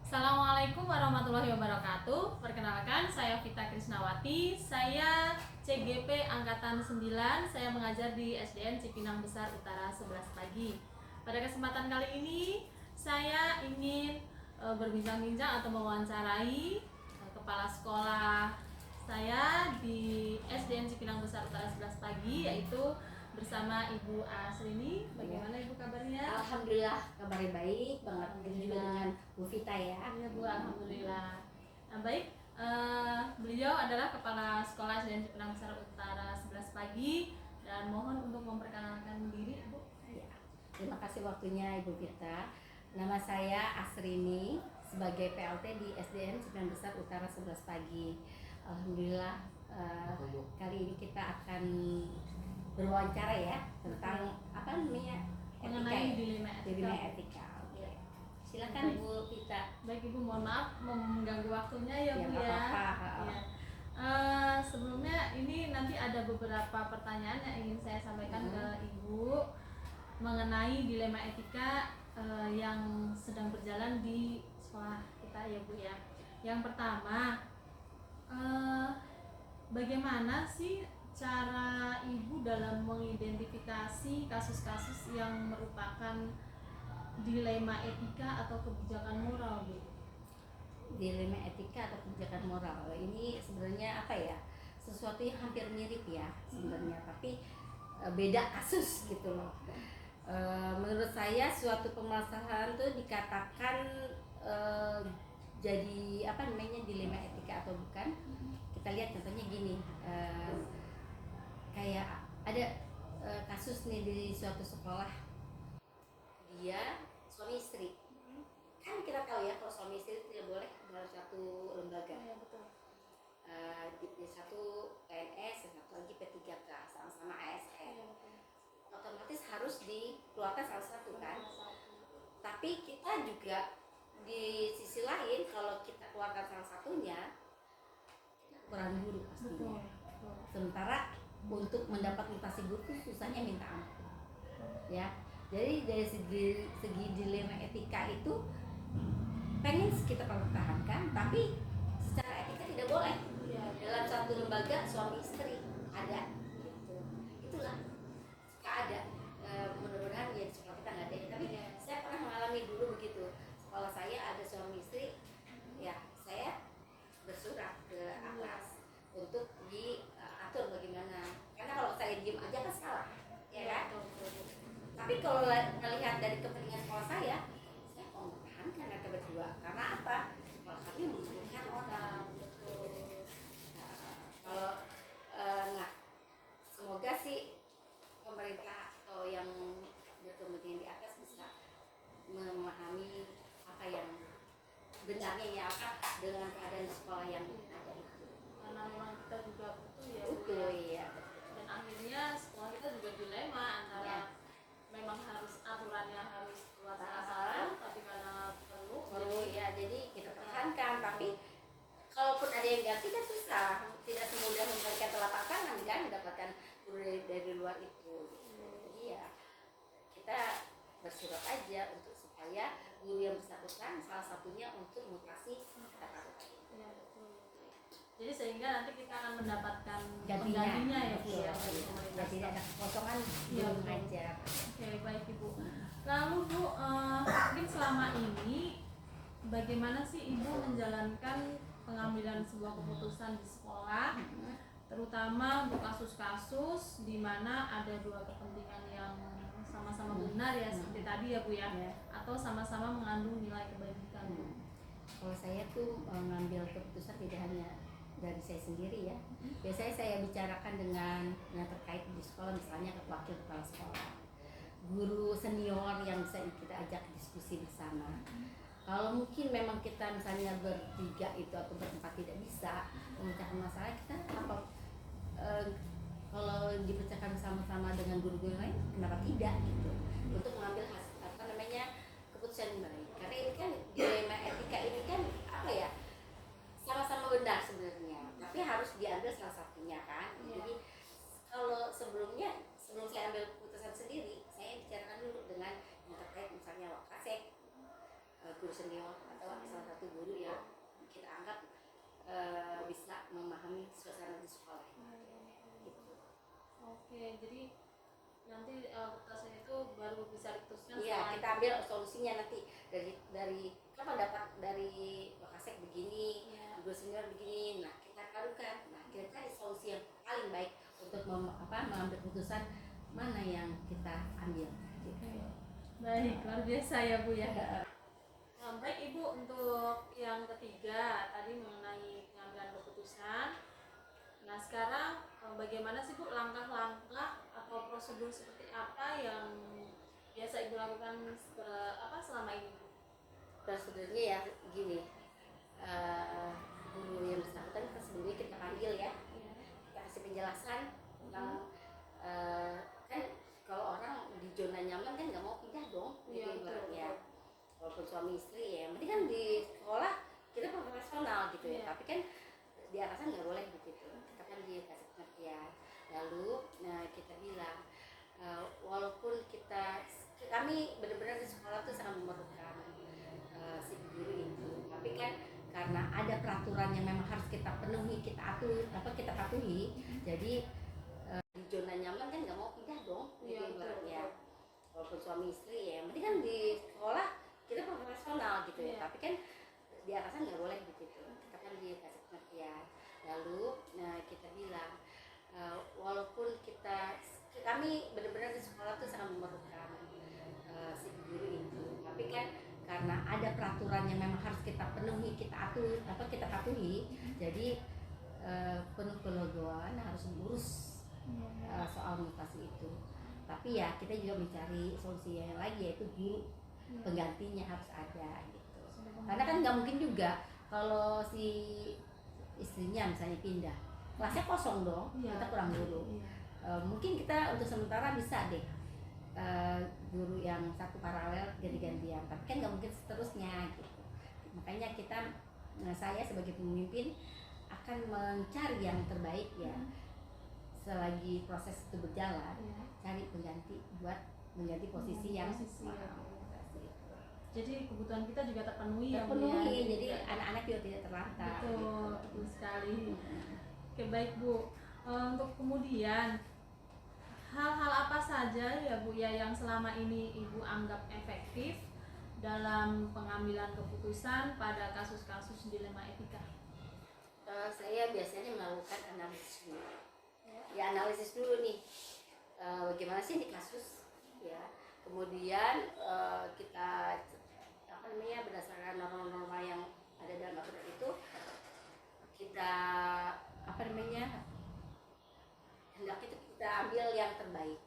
Assalamualaikum warahmatullahi wabarakatuh. Perkenalkan, saya Vita Krisnawati. Saya CGP Angkatan 9. Saya mengajar di SDN Cipinang Besar Utara 11 pagi. Pada kesempatan kali ini, saya ingin berbincang-bincang atau mewawancarai kepala sekolah saya di SDN Cipinang Besar Utara 11 pagi, yaitu bersama Ibu Asrini. Bagaimana Ibu kabarnya? Alhamdulillah kabarnya baik banget. Juga dengan Bu Vita ya. Iya Bu, alhamdulillah. Nah baik, beliau adalah kepala sekolah SDN Cipinang Besar Utara 11 pagi dan mohon untuk memperkenalkan diri Bu. Ya. Terima kasih waktunya Ibu Vita. Nama saya Asrini sebagai PLT di SDN Cipinang Besar Utara 11 pagi. Alhamdulillah kali ini kita akan berwawancara ya tentang apa namanya mengenai dilema etika. Oke. Silakan Baik. Bu Vita. Baik Ibu, mohon maaf mengganggu waktunya ya Bu ya. Apa-apa. Ya. Sebelumnya ini nanti ada beberapa pertanyaan yang ingin saya sampaikan ke Ibu mengenai dilema etika yang sedang berjalan di sekolah kita ya Bu ya. Yang pertama, bagaimana sih cara Ibu dalam mengidentifikasi kasus-kasus yang merupakan dilema etika atau kebijakan moral, Bu? Dilema etika atau kebijakan moral ini sebenarnya apa ya? Sesuatu yang hampir mirip ya sebenarnya, tapi beda kasus gitu loh. Menurut saya suatu permasalahan tuh dikatakan jadi apa namanya dilema etika atau bukan. Kita lihat contohnya gini, kayak ada kasus nih di suatu sekolah, dia suami istri. Kan kita tahu ya kalau suami istri tidak boleh dalam satu lembaga. Ya, betul. Di satu PNS, yang satu lagi P3K, sama-sama ASN. Ya, Otomatis harus dikeluarkan salah satu kan. Tapi kita juga di sisi lain kalau kita keluarkan salah satunya, kita kurang guru pastinya. Sementara untuk mendapat mutasi guru itu susahnya minta ampun. Ya. Jadi dari segi dilema etika itu pengen kita pertahankan, tapi secara etika tidak boleh. Ya. Dalam satu lembaga suami istri ada gitu. Itulah suka ada. Mudah-mudahan ya di sekolah kita nggak ada ya. Tapi saya pernah mengalami dulu begitu. Sekolah saya ada suami istri, ya saya bersurat ke atas untuk diatur bagaimana. Karena kalau saya diem aja kan salah, ya kan? Tapi kalau melihat dari kepentingan sekolah saya mau mempertahankan mereka berdua. Karena apa? Sekolah kami membutuhkan orang. Kalau nggak, semoga sih pemerintah atau yang berkepentingan di atas bisa memahami apa yang benarnya ya, apa dengan keadaan sekolah yang ada itu. Karena memang kita juga butuh ya. Betul ya. Dan akhirnya sekolah kita juga dilema antara memang harus aturan yang harus keluar salah satu, tapi karena perlu ya, jadi kita pertahankan. Tapi kalaupun ada yang ganti kan susah, tidak semudah memberikan telapak tangan kan mendapatkan guru dari luar itu. Jadi ya kita bersurat aja untuk supaya guru yang bersangkutan salah satunya untuk mutasi kita taruh. Ya, betul. Jadi sehingga nanti kita akan mendapatkan Gantinya, penggantinya ya Bu ya, betul. dari pemerintah. Jadi tidak ada kekosongan Iya, belum betul. ngajar. Oke, baik Ibu. Lalu Bu, mungkin selama ini bagaimana sih Ibu menjalankan pengambilan sebuah keputusan di sekolah, terutama untuk kasus-kasus di mana ada dua kepentingan yang sama-sama benar ya, seperti tadi ya Bu ya, atau sama-sama mengandung nilai kebaikan. Kalau saya tuh mengambil keputusan tidak hanya dari saya sendiri ya. Biasanya saya bicarakan dengan terkait di sekolah, misalnya wakil kepala sekolah, guru senior yang kita ajak diskusi bersama. Kalau mungkin memang kita misalnya bertiga itu atau berempat tidak bisa memecahkan masalah, kita kalau dipecahkan sama-sama dengan guru-guru lain, kenapa tidak gitu, untuk mengambil keputusan yang baik. Karena ini kan dilema etika ini kan sama-sama benar sebenarnya, tapi harus diambil salah satunya kan. Jadi kalau sebelum saya ambil keputusan sendiri, saya bicarakan dulu dengan yang terkait, misalnya Wakasek, guru senior atau salah satu guru yang kita anggap bisa memahami suasana di sekolah. Gitu. Oke, jadi nanti keputusan itu baru bisa diputuskan. Iya, kita ambil solusinya nanti dari kan pendapat dari Wakasek begini, guru senior begini. Nah, kita padukan. Nah, kita cari solusi yang paling baik untuk mengambil keputusan mana yang kita ambil. Gitu. Baik, luar biasa ya Bu ya. Baik Ibu, untuk yang ketiga tadi mengenai pengambilan keputusan. Nah sekarang bagaimana sih Bu langkah-langkah atau prosedur seperti apa yang biasa Ibu lakukan selama ini Bu? Prosedurnya ya gini, guru yang bersangkutan sebelumnya kita panggil ya, kita kasih penjelasan tentang kan kalau orang di zona nyaman kan nggak mau pindah dong, ya. Walaupun suami istri ya, penting kan di sekolah kita profesional gitu ya, tapi kan di atasan nggak boleh begitu. Kita kan dia kasih pengertian. Lalu kita bilang walaupun kami benar-benar di sekolah tuh sangat memerlukan si guru itu, tapi kan karena ada peraturan yang memang harus kita penuhi, kita patuhi, jadi di zona nyaman kan nggak mau pindah dong, ya. Walaupun suami istri ya, penting kan di sekolah kita profesional gitu ya, tapi kan di atasan nggak boleh begitu. Kita kan dia kasih pengertian. Lalu kita bilang walaupun kami benar-benar di sekolah tuh sangat memerlukan si guru itu, tapi kan karena ada peraturan yang memang harus kita penuhi, kita patuhi, jadi penuh kelegoan harus mengurus soal mutasi itu. Tapi ya kita juga mencari solusi yang lagi, yaitu guru penggantinya harus ada gitu. Karena kan nggak mungkin juga kalau si istrinya misalnya pindah, kelasnya kosong dong, kita kurang guru. Mungkin kita untuk sementara bisa deh guru yang satu paralel ganti-gantian, tapi kan nggak mungkin seterusnya gitu. Makanya saya sebagai pemimpin akan mencari yang terbaik ya. Selagi proses itu berjalan, cari pengganti buat mengganti posisi yang jadi kebutuhan kita juga terpenuhi ya. Jadi anak-anak juga tidak terlantar. Betul sekali. Oke baik Bu, untuk kemudian hal-hal apa saja ya Bu ya yang selama ini Ibu anggap efektif dalam pengambilan keputusan pada kasus-kasus dilema etika? Saya biasanya melakukan analisis dulu. Ya analisis dulu nih, bagaimana sih ini kasus ya. Kemudian kita berdasarkan norma-norma yang ada dalam aturan itu, kita hendak kita ambil yang terbaik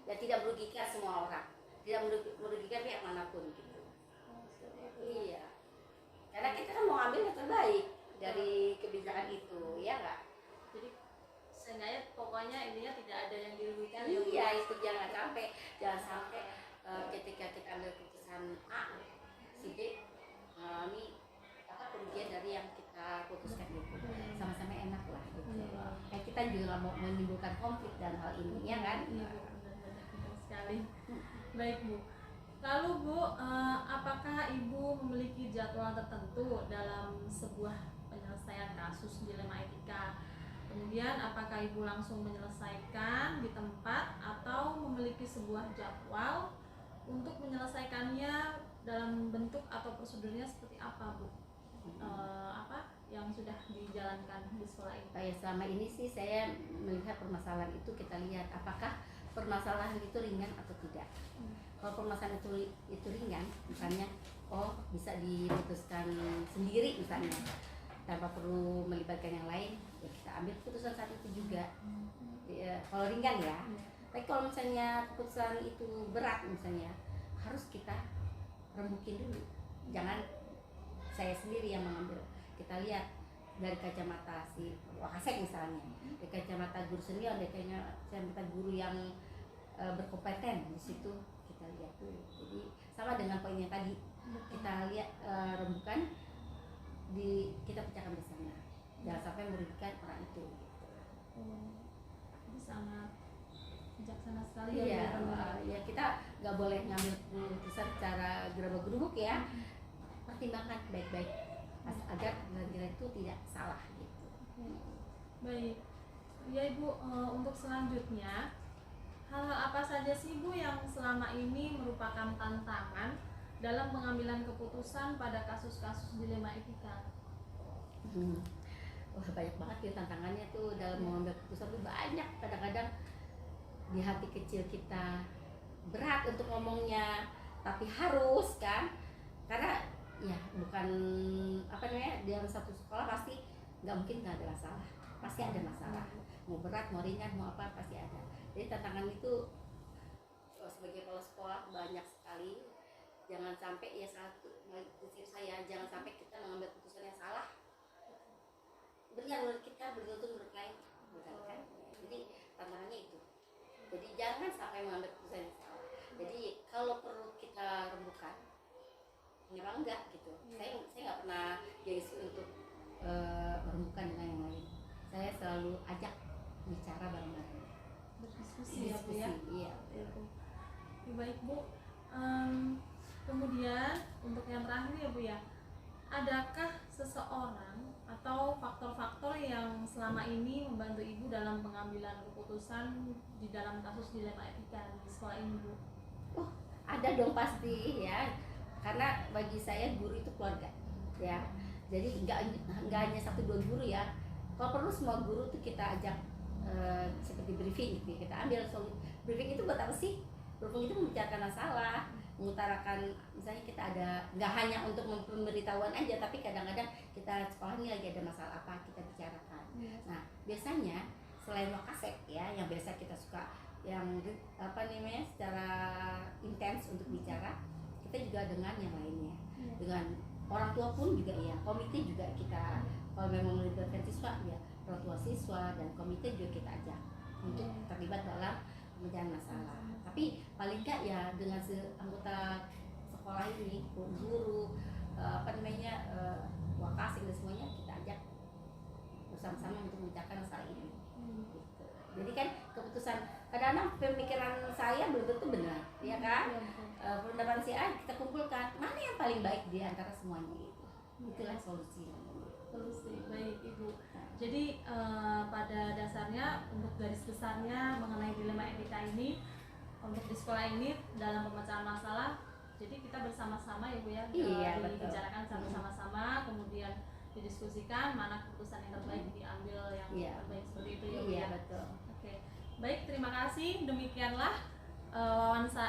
dan tidak merugikan semua orang, tidak merugikan pihak manapun gitu. Iya, karena kita kan mau ambil yang terbaik dari kebijakan itu, ya nggak? Jadi seenggaknya pokoknya intinya tidak ada yang dirugikan. Iya, itu jangan sampai ketika kita ambil keputusan A, si B mengalami kerugian dari yang kita putuskan itu. Sama-sama enak lah gitu. Kayak kita juga mau menimbulkan konflik dalam hal ini, ya kan? Iya Bu, benar sekali. Baik Bu. Lalu Bu, apakah Ibu memiliki jadwal tertentu dalam sebuah penyelesaian kasus dilema etika? Kemudian apakah Ibu langsung menyelesaikan di tempat atau memiliki sebuah jadwal untuk menyelesaikannya dalam bentuk atau prosedurnya seperti apa Bu? Yang sudah dijalankan di sekolah ini? Selama ini sih saya melihat permasalahan itu, kita lihat apakah permasalahan itu ringan atau tidak. Kalau permasalahan itu ringan, misalnya bisa diputuskan sendiri misalnya tanpa perlu melibatkan yang lain, ya kita ambil keputusan saat itu juga. Kalau ringan ya. Tapi kalau misalnya keputusan itu berat, misalnya harus kita rembukin dulu. Jangan saya sendiri yang mengambil. Kita lihat dari kacamata si Wakasek misalnya, dari kacamata guru senior, dari kacamata guru yang berkompeten di situ kita lihat dulu. Jadi sama dengan poin yang tadi, kita lihat rembukan kita pecahkan bersama, jangan sampai merugikan orang itu. Itu sangat bijaksana sekali Iya, ya. ya kita nggak boleh ngambil keputusan secara gerabak-gerubuk ya. Pertimbangkan baik-baik agar nilai itu tidak salah gitu. Baik, ya Ibu, untuk selanjutnya hal-hal apa saja sih Bu yang selama ini merupakan tantangan dalam pengambilan keputusan pada kasus-kasus dilema etika? Wah, banyak banget ya tantangannya tuh dalam mengambil keputusan tuh banyak. Kadang-kadang di hati kecil kita berat untuk ngomongnya, tapi harus kan, karena ya bukan dalam satu sekolah pasti nggak mungkin nggak ada masalah, pasti ada masalah, mau berat mau ringan mau apa pasti ada. Jadi tantangan itu sebagai kepala sekolah banyak sekali. Jangan sampai ya jangan sampai kita mengambil keputusan yang salah benar menurut kita, belum tentu menurut lain, bukan kan? Jadi tantangannya itu. Jadi jangan sampai mengambil keputusan yang salah. Jadi kalau perlu kita rembukan, kenapa enggak gitu. Saya nggak pernah gengsi untuk merembukan dengan yang lain. Saya selalu ajak bicara bareng-bareng, Berdiskusi ya Bu ya. Iya. Baik Bu, kemudian untuk yang terakhir ya Bu ya, adakah seseorang atau faktor-faktor yang selama ini membantu Ibu dalam pengambilan keputusan di dalam kasus dilema etika di sekolah ini Bu? Ada dong pasti ya, karena bagi saya guru itu keluarga ya. Jadi nggak hanya 1-2 guru ya, kalau perlu semua guru tuh kita ajak seperti briefing gitu. Kita ambil briefing itu buat apa sih? Briefing itu membicarakan masalah, mengutarakan, misalnya kita ada, nggak hanya untuk pemberitahuan aja, tapi kadang-kadang kita sekolah ini lagi ada masalah apa, kita bicarakan. Nah biasanya selain Wakasek ya, yang biasa kita suka yang secara intens untuk bicara, kita juga dengan yang lainnya, dengan orang tua pun juga ya, komite juga kita, kalau memang melibatkan siswa ya, orang tua siswa dan komite juga kita ajak untuk terlibat dalam pemecahan masalah. Tapi paling enggak ya dengan anggota sekolah ini, guru, Wakasek dan semuanya kita ajak bersama-sama untuk memecahkan masalah ini. Gitu. Jadi kan keputusan, kadang-kadang pemikiran saya belum tentu benar, ya kan? Pendapat si A kita kumpulkan, mana yang paling baik di antara semuanya itu. Itulah solusi. Baik Ibu. Jadi pada dasarnya untuk garis besarnya mengenai dilema etika ini, untuk di sekolah ini dalam pemecahan masalah, jadi kita bersama-sama ya Bu ya, dibicarakan sama-sama, kemudian didiskusikan mana keputusan yang terbaik diambil yang terbaik seperti itu ya Bu ya. Betul. Oke. Baik, terima kasih. Demikianlah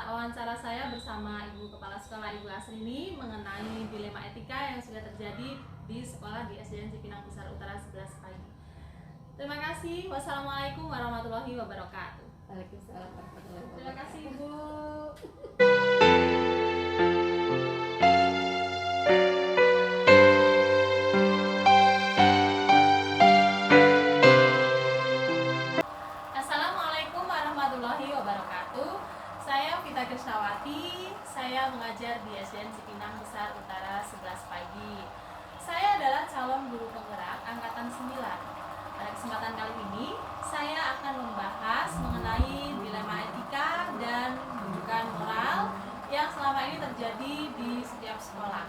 wawancara saya bersama Ibu Kepala Sekolah Ibu Asrini mengenai dilema etika yang sudah terjadi di sekolah di SDN Cipinang Besar Utara 11 pagi. Terima kasih. Wassalamualaikum warahmatullahi wabarakatuh. Waalaikumsalam warahmatullahi wabarakatuh. Terima kasih Ibu. Assalamualaikum warahmatullahi wabarakatuh. Saya Vita Krisnawati. Saya mengajar di SDN Cipinang Besar Utara 11 pagi. Saya adalah calon guru penggerak angkatan 9. Pada kesempatan kali ini, saya akan membahas mengenai dilema etika dan rujukan moral yang selama ini terjadi di setiap sekolah.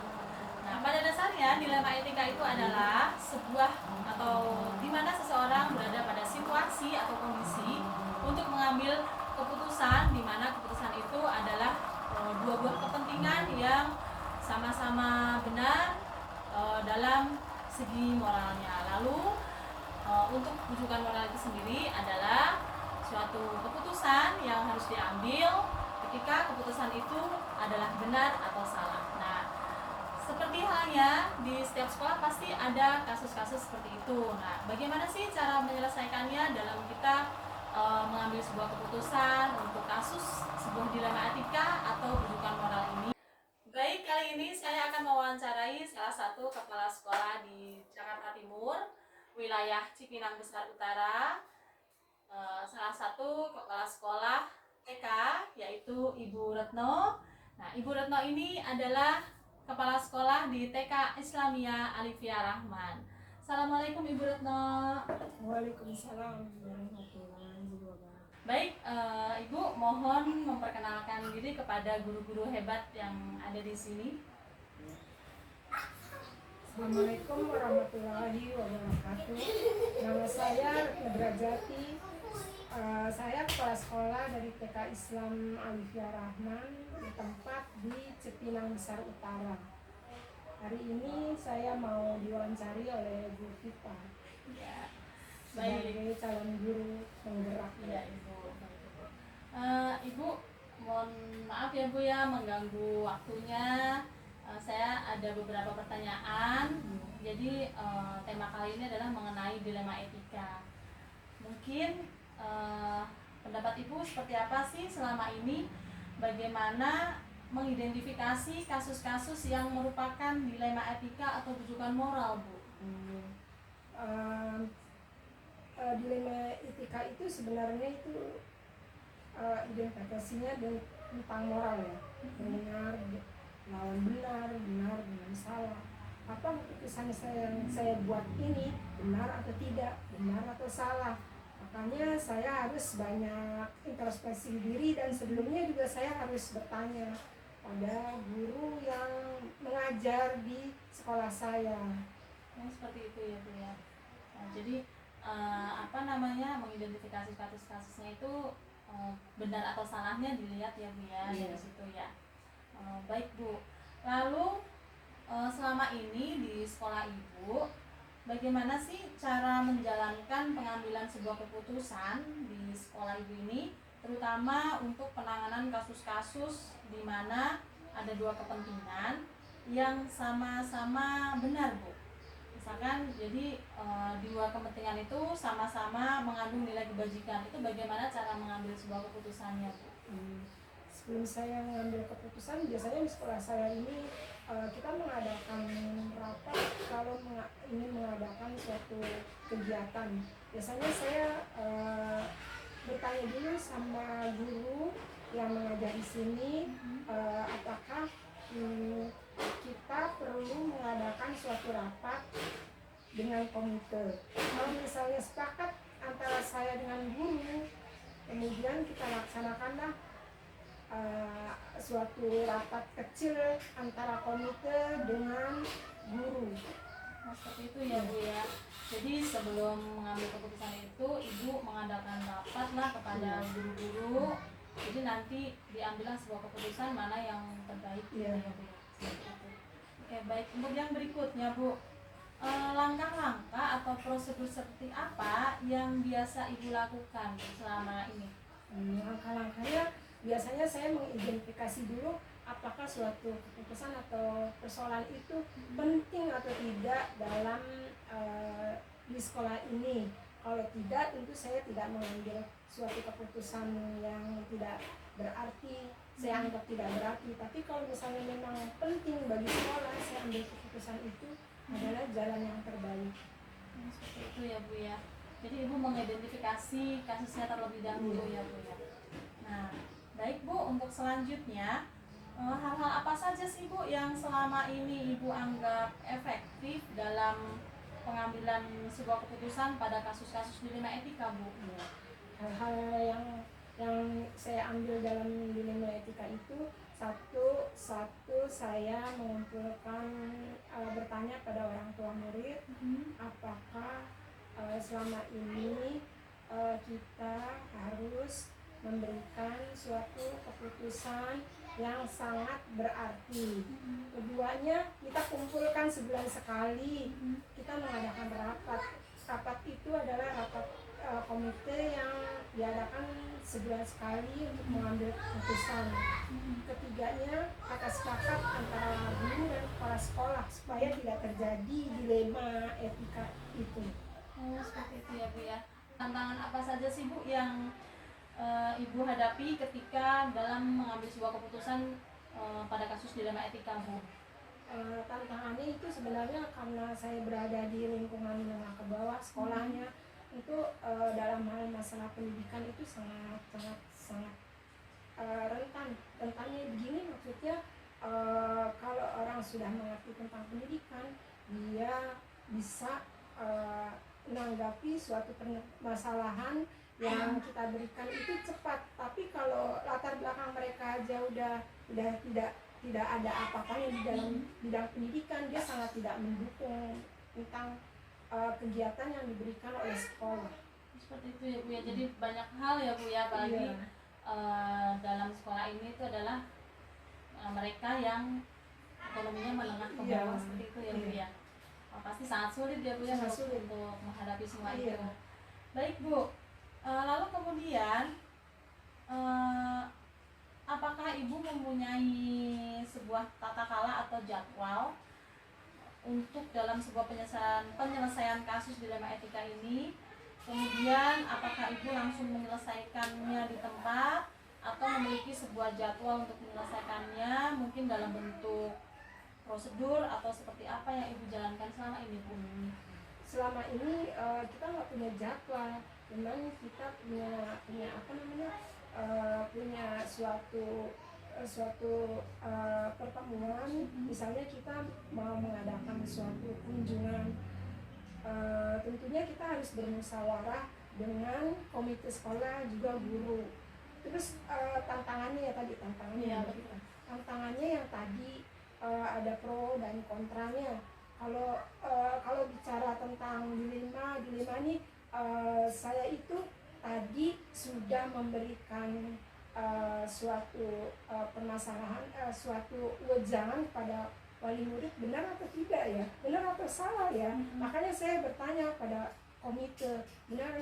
Nah, pada dasarnya dilema etika itu adalah sebuah atau di mana seseorang berada pada situasi atau kondisi untuk mengambil keputusan, di mana keputusan itu adalah dua buah kepentingan yang sama-sama benar dalam segi moralnya. Lalu untuk rujukan moral itu sendiri adalah suatu keputusan yang harus diambil ketika keputusan itu adalah benar atau salah. Nah, seperti halnya di setiap sekolah pasti ada kasus-kasus seperti itu. Nah, bagaimana sih cara menyelesaikannya dalam kita mengambil sebuah keputusan untuk kasus sebuah dilema etika atau rujukan moral salah satu kepala sekolah di Jakarta Timur, wilayah Cipinang Besar Utara. Salah satu kepala sekolah TK yaitu Ibu Retno. Nah, Ibu Retno ini adalah kepala sekolah di TK Islamia Alifia Rahman. Assalamualaikum Ibu Retno. Waalaikumsalam warahmatullahi wabarakatuh. Baik, Ibu mohon memperkenalkan diri kepada guru-guru hebat yang ada di sini. Assalamualaikum warahmatullahi wabarakatuh. Nama saya Retno Drajati. Saya kepala sekolah dari TK Islam Alifia Rahman, bertempat di Cipinang Besar Utara. Hari ini saya mau diwawancari oleh Bu Vita Ya, baik. sebagai calon guru penggerak. Ya, Ibu. Ibu, mohon maaf ya Bu ya mengganggu waktunya. Saya ada beberapa pertanyaan. Jadi tema kali ini adalah mengenai dilema etika. Mungkin pendapat Ibu seperti apa sih selama ini? Bagaimana mengidentifikasi kasus-kasus yang merupakan dilema etika atau rujukan moral, Bu? Dilema etika itu sebenarnya itu identifikasinya tentang moral ya, benar lawan benar, benar dengan salah. Apa keputusan yang saya buat ini benar atau tidak, benar atau salah. Makanya saya harus banyak introspeksi diri, dan sebelumnya juga saya harus bertanya pada guru yang mengajar di sekolah saya. Seperti itu ya Bu ya. Nah, jadi mengidentifikasi kasus-kasusnya itu benar atau salahnya dilihat ya Bu ya, dari situ ya. Baik Bu. Lalu selama ini di sekolah Ibu, bagaimana sih cara menjalankan pengambilan sebuah keputusan di sekolah Ibu ini, terutama untuk penanganan kasus-kasus di mana ada dua kepentingan yang sama-sama benar Bu? Misalkan jadi dua kepentingan itu sama-sama mengandung nilai kebajikan, itu bagaimana cara mengambil sebuah keputusannya Bu? Sebelum saya mengambil keputusan, biasanya di sekolah saya ini kita mengadakan rapat kalau ingin mengadakan suatu kegiatan. Biasanya saya bertanya dulu sama guru yang mengajar di sini, apakah kita perlu mengadakan suatu rapat dengan komite. Kalau misalnya sepakat antara saya dengan guru, kemudian kita laksanakanlah suatu rapat kecil antara komite dengan guru. Nah, seperti itu ya Bu ya. Jadi sebelum mengambil keputusan itu, Ibu mengadakan rapat lah kepada guru-guru. Jadi nanti diambillah sebuah keputusan mana yang terbaik ya Bu. Oke, baik. Untuk yang berikutnya Bu, langkah-langkah atau prosedur seperti apa yang biasa Ibu lakukan selama ini? Langkah-langkahnya biasanya saya mengidentifikasi dulu apakah suatu keputusan atau persoalan itu penting atau tidak dalam di sekolah ini. Kalau tidak, tentu saya tidak mengambil suatu keputusan yang tidak berarti, saya anggap tidak berarti. Tapi kalau misalnya memang penting bagi sekolah, saya ambil keputusan itu adalah jalan yang terbaik. Seperti itu ya Bu ya. Jadi Ibu mengidentifikasi kasusnya terlebih dahulu ya Bu ya. Nah, baik Bu, untuk selanjutnya hal-hal apa saja sih Bu yang selama ini Ibu anggap efektif dalam pengambilan sebuah keputusan pada kasus-kasus dilema etika Bu? Hal-hal yang saya ambil dalam dilema etika itu, satu saya mengumpulkan bertanya pada orang tua murid, apakah selama ini kita harus memberikan suatu keputusan yang sangat berarti. Keduanya, kita kumpulkan sebulan sekali, kita mengadakan rapat. Rapat itu adalah rapat komite yang diadakan sebulan sekali untuk mengambil keputusan. Ketiganya, kata sepakat antara guru dan kepala sekolah supaya tidak terjadi dilema etika itu. Seperti itu ya Bu ya. Tantangan apa saja sih Bu yang Ibu hadapi ketika dalam mengambil sebuah keputusan pada kasus dilema etika Bu? tantangannya itu sebenarnya karena saya berada di lingkungan menengah ke bawah sekolahnya, itu dalam hal masalah pendidikan itu sangat sangat sangat rentannya begini, maksudnya kalau orang sudah mengerti tentang pendidikan, dia bisa menanggapi suatu permasalahan yang kita berikan itu cepat. Tapi kalau latar belakang mereka aja udah tidak ada apa-apanya di dalam bidang pendidikan, dia sangat tidak mendukung tentang kegiatan yang diberikan oleh sekolah. Seperti itu ya Bu ya. Jadi banyak hal ya Bu ya, apalagi dalam sekolah ini itu adalah mereka yang ekonominya menengah ke bawah, seperti itu ya Bu ya. Pasti sangat sulit ya Bu ya untuk menghadapi semua itu. Baik Bu, lalu kemudian apakah Ibu mempunyai sebuah tata kala atau jadwal untuk dalam sebuah penyelesaian kasus dilema etika ini? Kemudian apakah Ibu langsung menyelesaikannya di tempat atau memiliki sebuah jadwal untuk menyelesaikannya, mungkin dalam bentuk prosedur atau seperti apa yang Ibu jalankan selama ini Bu? Selama ini kita nggak punya jadwal, memang kita punya apa namanya, punya suatu pertemuan. Misalnya kita mau mengadakan suatu kunjungan, tentunya kita harus bermusyawarah dengan komite sekolah juga guru. Terus tantangannya yang tadi ada pro dan kontranya. Kalau bicara tentang dilema ini, saya itu tadi sudah memberikan suatu permasalahan, suatu wejangan kepada wali murid, benar atau tidak ya, benar atau salah ya. Makanya saya bertanya pada komite, benar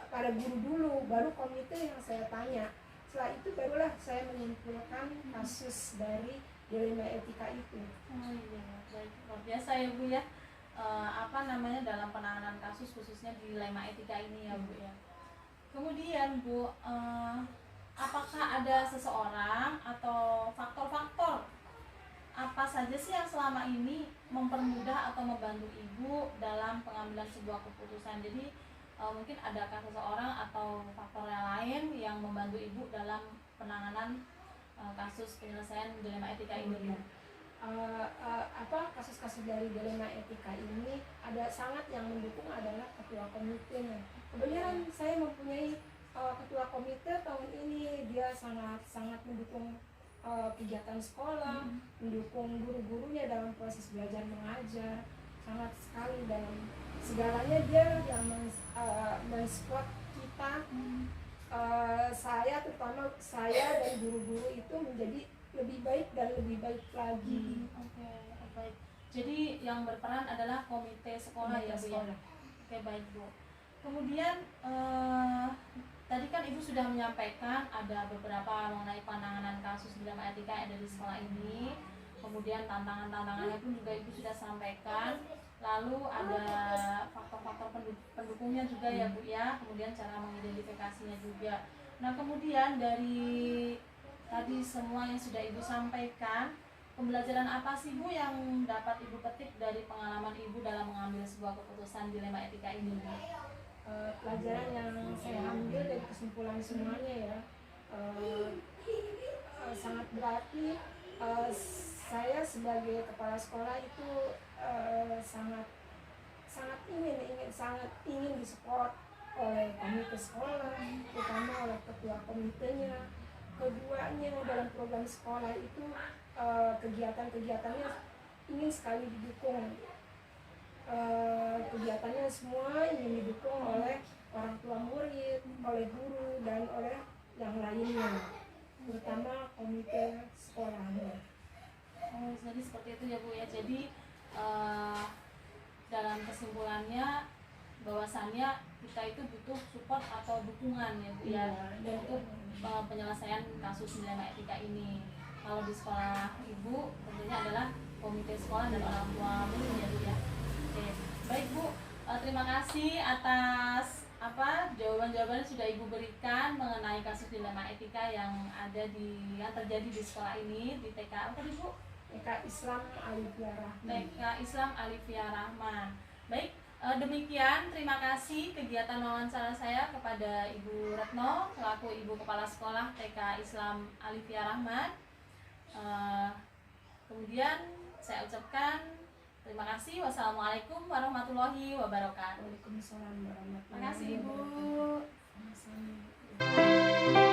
pada guru dulu, baru komite yang saya tanya. Setelah itu barulah saya menyimpulkan kasus dari dilema etika itu. Oh iya, baik, luar biasa ya Bu ya. Dalam penanganan kasus khususnya dilema etika ini ya Bu ya. Kemudian Bu, apakah ada seseorang atau faktor-faktor apa saja sih yang selama ini mempermudah atau membantu Ibu dalam pengambilan sebuah keputusan? Jadi mungkin adakah seseorang atau faktor yang lain yang membantu Ibu dalam penanganan kasus penyelesaian dilema etika ini? Kasus-kasus dari dilema etika ini ada sangat yang mendukung adalah ketua komitenya. Kebetulan saya mempunyai ketua komite tahun ini, dia sangat mendukung kegiatan sekolah, mendukung guru-gurunya dalam proses belajar mengajar, sangat sekali dalam segalanya dia yang men-support kita. Terutama saya dan guru-guru itu menjadi lebih baik dan lebih baik lagi. Oke, baik. Jadi yang berperan adalah komite sekolah ya Bu ya. Oke, baik Bu. Kemudian tadi kan Ibu sudah menyampaikan ada beberapa mengenai penanganan kasus dilema etika yang ada di sekolah ini. Kemudian tantangannya pun juga Ibu sudah sampaikan. Lalu ada faktor-faktor pendukungnya juga ya Bu ya. Kemudian cara mengidentifikasinya juga. Nah, kemudian dari tadi semua yang sudah Ibu sampaikan, pembelajaran apa sih Bu yang dapat Ibu petik dari pengalaman Ibu dalam mengambil sebuah keputusan dilema etika ini? Pelajaran yang saya ambil dari kesimpulan semuanya ya, sangat berarti. Saya sebagai kepala sekolah itu sangat ingin disupport oleh komite sekolah, terutama oleh ketua komitenya. Keduanya dalam program sekolah itu kegiatan-kegiatannya ingin sekali didukung. Kegiatannya semua ingin didukung oleh orang tua murid, oleh guru, dan oleh yang lainnya, terutama komite sekolahnya. Oh, jadi seperti itu ya Bu ya. Jadi dalam kesimpulannya bahwasannya kita itu butuh support atau dukungan ya Bu ya, untuk penyelesaian kasus dilema etika ini. Kalau di sekolah Ibu tentunya adalah komite sekolah dan orang tua murid ya Bu ya. Oke, baik Bu, terima kasih atas jawaban-jawaban sudah Ibu berikan mengenai kasus dilema etika yang terjadi di sekolah ini di TK tadi Bu. TK Islam Alifia Rahman. TK Islam Alifia Rahman. Baik, demikian terima kasih kegiatan wawancara saya kepada Ibu Retno selaku Ibu Kepala Sekolah TK Islam Alifia Rahman. Kemudian saya ucapkan terima kasih. Wassalamualaikum warahmatullahi wabarakatuh. Waalaikumsalam warahmatullahi Terima kasih Ibu. wabarakatuh. Sama-sama.